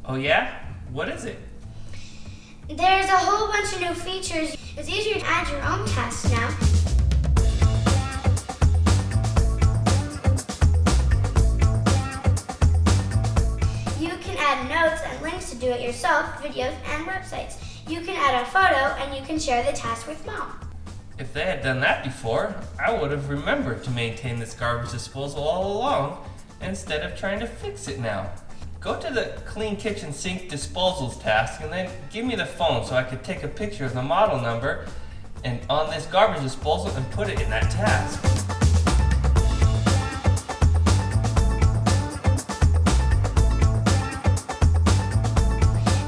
Oh yeah? What is it? There's a whole bunch of new features. It's easier to add your own tasks now. You can add notes and links to do it yourself, videos, and websites. You can add a photo and you can share the task with Mom. If they had done that before, I would have remembered to maintain this garbage disposal all along instead of trying to fix it now. Go to the Clean Kitchen Sink Disposals task and then give me the phone so I could take a picture of the model number and on this garbage disposal and put it in that task.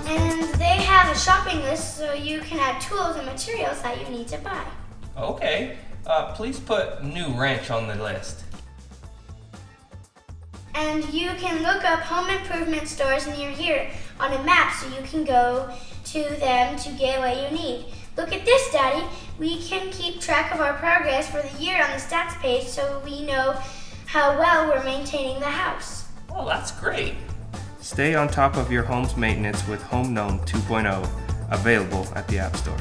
And they have a shopping list so you can add tools and materials that you need to buy. Okay, please put new wrench on the list. And you can look up home improvement stores near here on a map so you can go to them to get what you need. Look at this, Daddy. We can keep track of our progress for the year on the stats page so we know how well we're maintaining the house. Oh, that's great. Stay on top of your home's maintenance with Home Gnome 2.0, available at the App Store.